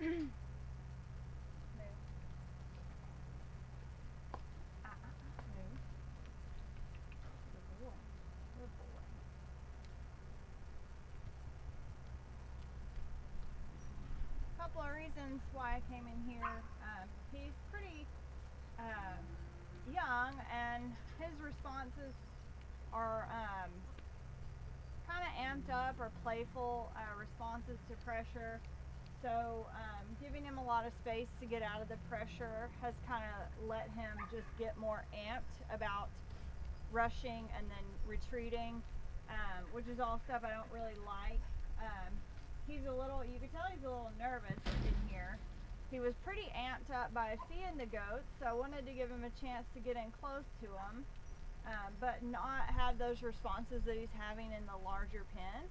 Move. Move. Good boy. Good boy. Couple of reasons why I came in here. He's pretty young, and his responses are kind of amped up or playful responses to pressure. So giving him a lot of space to get out of the pressure has kind of let him just get more amped about rushing and then retreating, which is all stuff I don't really like. He's a little, you can tell he's a little nervous in here. He was pretty amped up by seeing the goats, so I wanted to give him a chance to get in close to them, but not have those responses that he's having in the larger pen.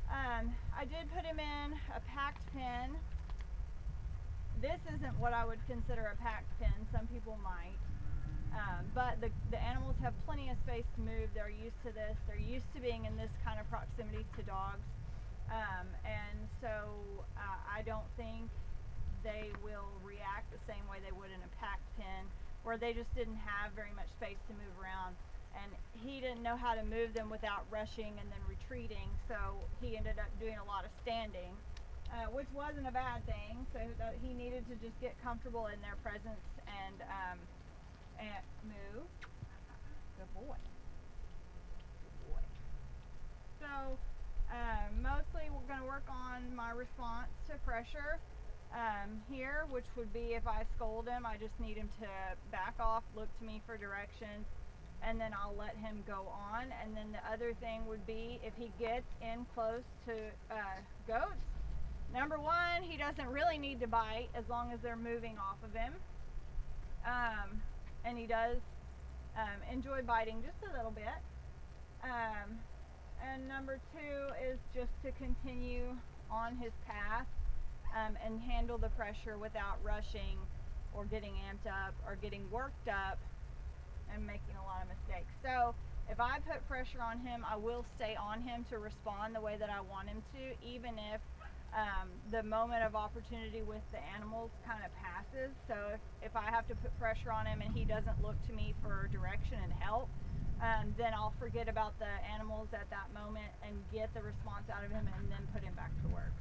I did put him in a packed pen. This isn't what I would consider a packed pen. Some people might. But the animals have plenty of space to move. They're used to this. They're used to being in this kind of proximity to dogs. And so I don't think they will react the same way they would in a packed pen, where they just didn't have very much space to move around. And he didn't know how to move them without rushing and then retreating, so he ended up doing a lot of standing, which wasn't a bad thing. So he needed to just get comfortable in their presence and move. Good boy. Good boy. So mostly we're going to work on my response to pressure here, which would be if I scold him, I just need him to back off, look to me for direction, and then I'll let him go on. And then the other thing would be if he gets in close to goats, number one, he doesn't really need to bite as long as they're moving off of him. And he does enjoy biting just a little bit. And number two is just to continue on his path and handle the pressure without rushing or getting amped up or getting worked up and making a lot of mistakes. So if I put pressure on him, I will stay on him to respond the way that I want him to, even if the moment of opportunity with the animals kind of passes. So if I have to put pressure on him and he doesn't look to me for direction and help, then I'll forget about the animals at that moment and get the response out of him and then put him back to work.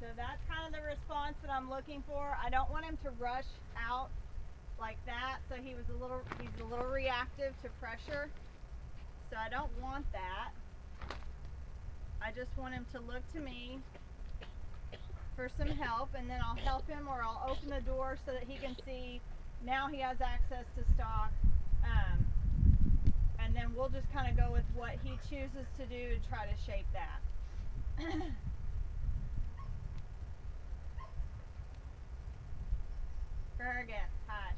So that's kind of the response that I'm looking for. I don't want him to rush out like that. So he's a little reactive to pressure. So I don't want that. I just want him to look to me for some help, and then I'll help him, or I'll open the door so that he can see now he has access to stock. And then we'll just kind of go with what he chooses to do to try to shape that. Kurgan, hush.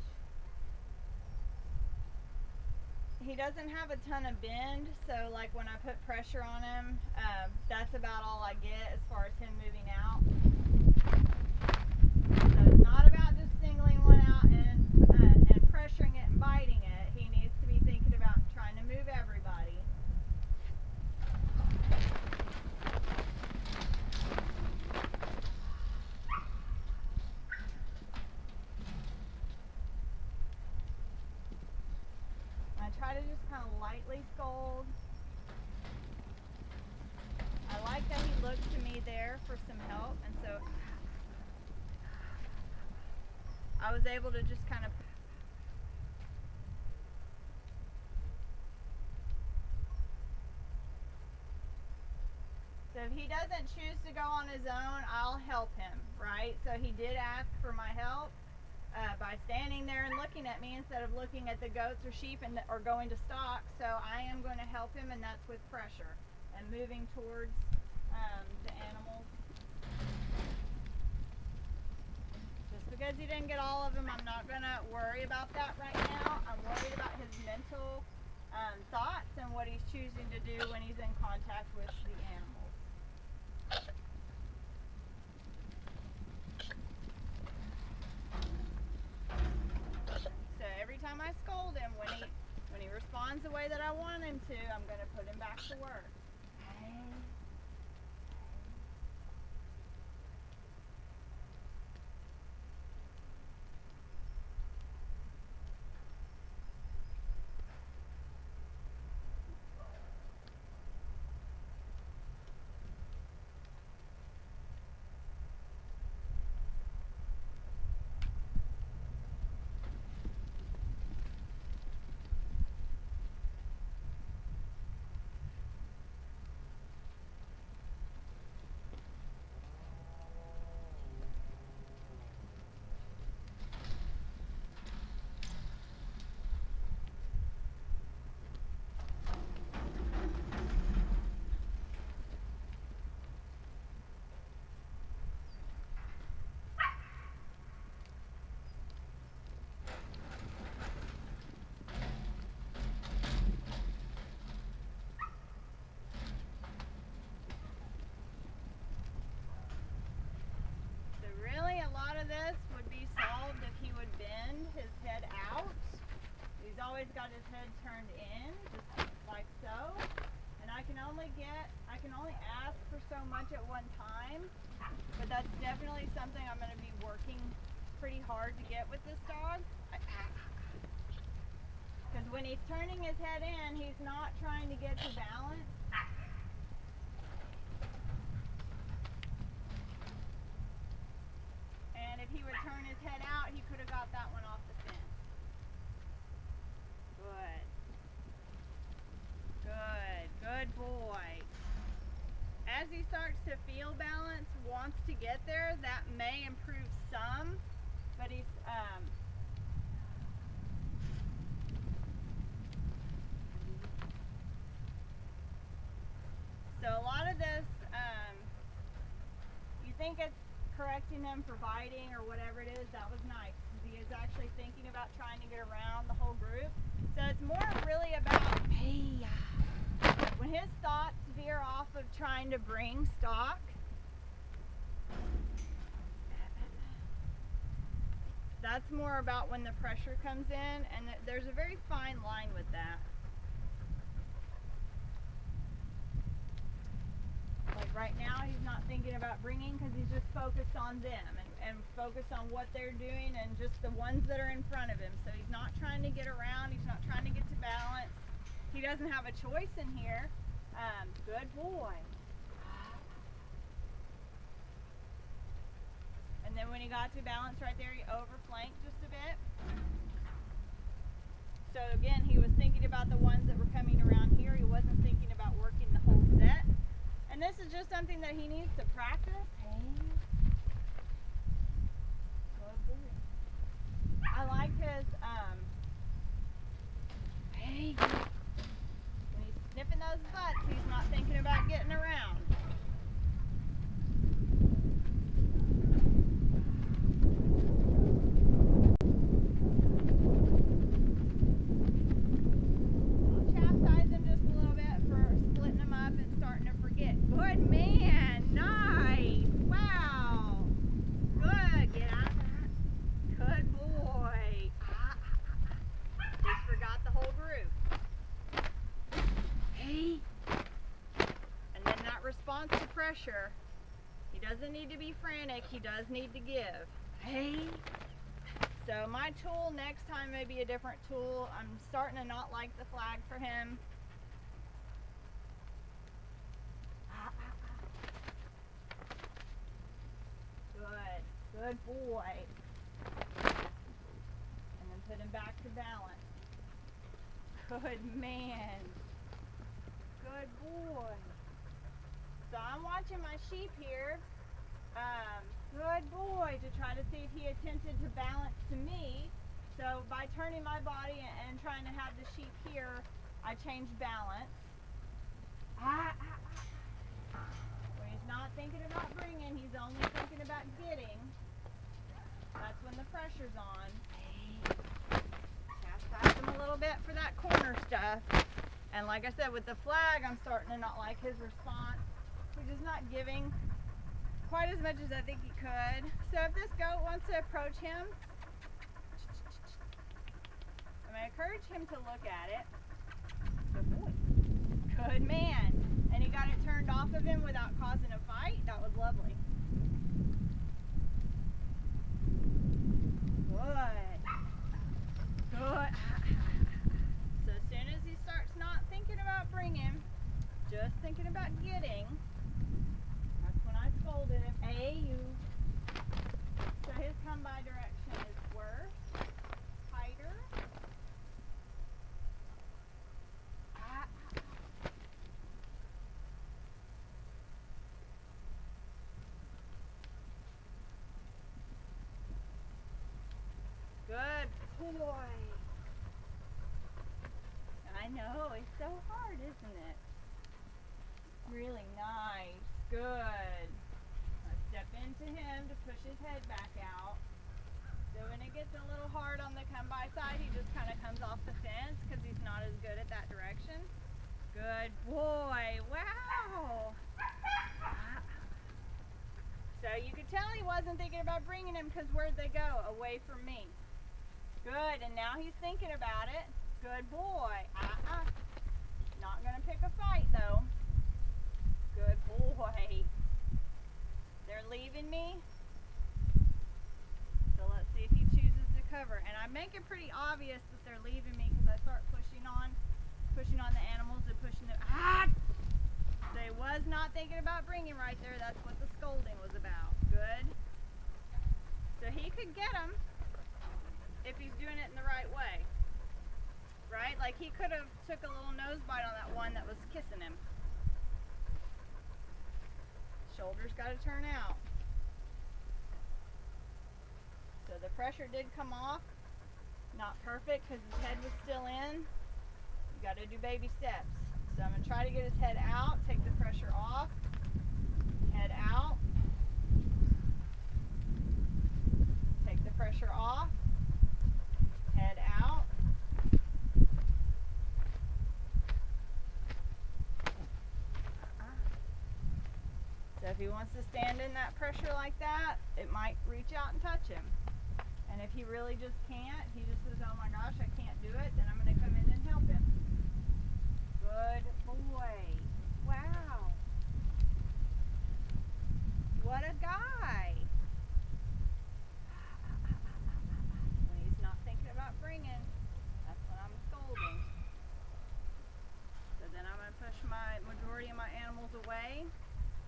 He doesn't have a ton of bend, so like when I put pressure on him, that's about all I get as far as him moving out. So it's not about just singling one out and pressuring it and biting it. He needs to be thinking about trying to move everybody. I try to just kind of lightly scold. I like that he looked to me there for some help, and so I was able to just kind of so if he doesn't choose to go on his own, I'll help him, right? So he did ask for my help by standing there and looking at me instead of looking at the goats or sheep or going to stock. So I am going to help him, and that's with pressure and moving towards the animals. Just because he didn't get all of them, I'm not going to worry about that right now. I'm worried about his mental thoughts and what he's choosing to do when he's in contact with the animals. So every time responds the way that I want him to, I'm going to put him back to work. This would be solved if he would bend his head out. He's always got his head turned in, just like so. And I can only ask for so much at one time, but that's definitely something I'm going to be working pretty hard to get with this dog. Because when he's turning his head in, he's not trying to get to balance. If he would turn his head out, he could have got that one off the fence. Good. Good. Good boy. As he starts to feel balance, wants to get there, that may improve some, but he's so a lot of this, you think it's correcting him for biting or whatever it is. That was nice. He is actually thinking about trying to get around the whole group. So it's more really about, hey, when his thoughts veer off of trying to bring stock, that's more about when the pressure comes in, and there's a very fine line with that. Like right now, he's not thinking about bringing because he's just focused on them and focused on what they're doing and just the ones that are in front of him. So he's not trying to get around. He's not trying to get to balance. He doesn't have a choice in here. Good boy. And then when he got to balance right there, he overflanked just a bit. So again, he was thinking about the ones that were coming around here. He wasn't thinking about working the whole set. And this is just something that he needs to practice. Hey. Good boy. I like his, hey. When he's sniffing those butts, he's not thinking about getting around. I'll chastise him just a little bit for splitting him up and starting to forget. Good man, nice, wow, good, get out of that, good boy. Just forgot the whole group. Hey, and then that response to pressure, he doesn't need to be frantic, he does need to give. Hey, so my tool next time may be a different tool. I'm starting to not like the flag for him. Good boy. And then put him back to balance. Good man. Good boy. So I'm watching my sheep here. Good boy, to try to see if he attempted to balance to me. So by turning my body and trying to have the sheep here, I changed balance. When he's not thinking about bringing, he's only thinking about getting. That's when the pressure's on. Chastise him a little bit for that corner stuff. And like I said, with the flag, I'm starting to not like his response. He's just not giving quite as much as I think he could. So if this goat wants to approach him, I'm going to encourage him to look at it. Good boy. Good man. And he got it turned off of him without causing a fight. That was lovely. Good. Good. So as soon as he starts not thinking about bringing, just thinking about getting, that's when I scolded him. Hey, you. So his come by direction is worse, tighter. Good boy. I know, it's so hard, isn't it? Really nice. Good. Now step into him to push his head back out. So when it gets a little hard on the come by side, he just kind of comes off the fence because he's not as good at that direction. Good boy. Wow. So you could tell he wasn't thinking about bringing him because where'd they go? Away from me. Good, and now he's thinking about it. Good boy. Not gonna pick a fight though. Good boy. They're leaving me. So let's see if he chooses to cover. And I make it pretty obvious that they're leaving me because I start pushing on the animals and pushing them. So he was not thinking about bringing right there. That's what the scolding was about. Good. So he could get him if he's doing it in the right way. Right? Like he could have took a little nose bite on that one that was kissing him. Shoulders got to turn out. So the pressure did come off. Not perfect because his head was still in. You got to do baby steps. So I'm going to try to get his head out, take the pressure off. Head out. Take the pressure off. Head out. So if he wants to stand in that pressure like that, it might reach out and touch him. And if he really just can't, he just says, oh my gosh, I can't do it, then I'm going to come in and help him. Good boy. Wow. What a guy. When he's not thinking about bringing, that's when I'm scolding. So then I'm going to push my majority of my animals away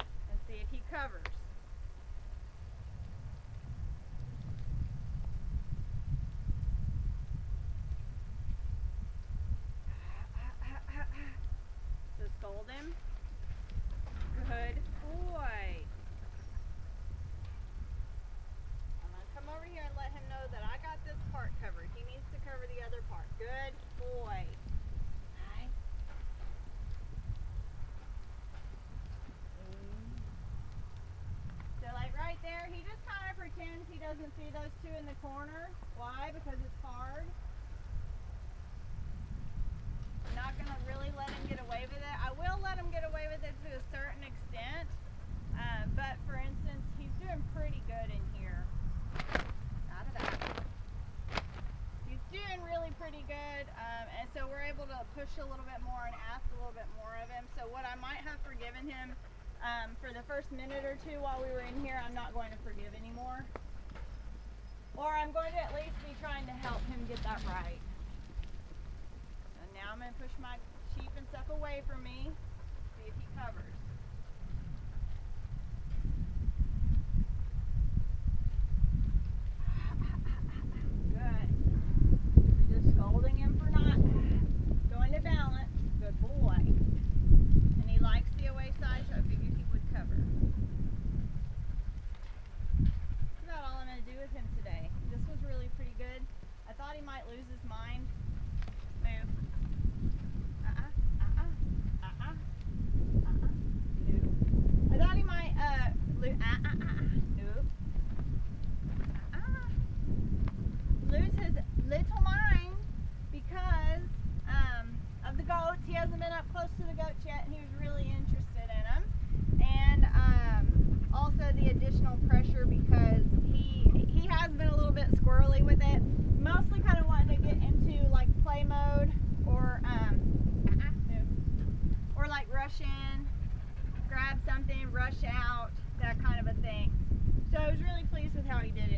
and see if he covers. So scold him. Good boy. I'm going to come over here and let him know that I got this part covered. He needs to cover the other part. Good boy. Right. So like right there, he just kind of pretends he doesn't see those two in the corner. Why? Because it's hard. I'm not going to really let him get away with it. I will let him get away with it to a certain extent. But for instance, he's doing pretty good in here. Out of that. He's doing really pretty good. And so we're able to push a little bit more and ask a little bit more of him. So what I might have forgiven him for the first minute or two while we were in here, I'm not going to forgive anymore. Or I'm going to at least be trying to help him get that right. And now I'm going to push my sheep and stuff away from me, see if he covers. Good. We're just scolding him for not going to balance. Good boy. And he likes the away side, so I figured he would cover. That's about all I'm going to do with him today. This was really pretty good. I thought he might lose his mind. Move. No. I thought he might lose his little mind because of the goats. He hasn't been up close to the goats yet, and he was really interested in them. And also the additional pressure because he has been a little bit squirrely with it. Mostly kind of wanting to get into like play mode or with how he did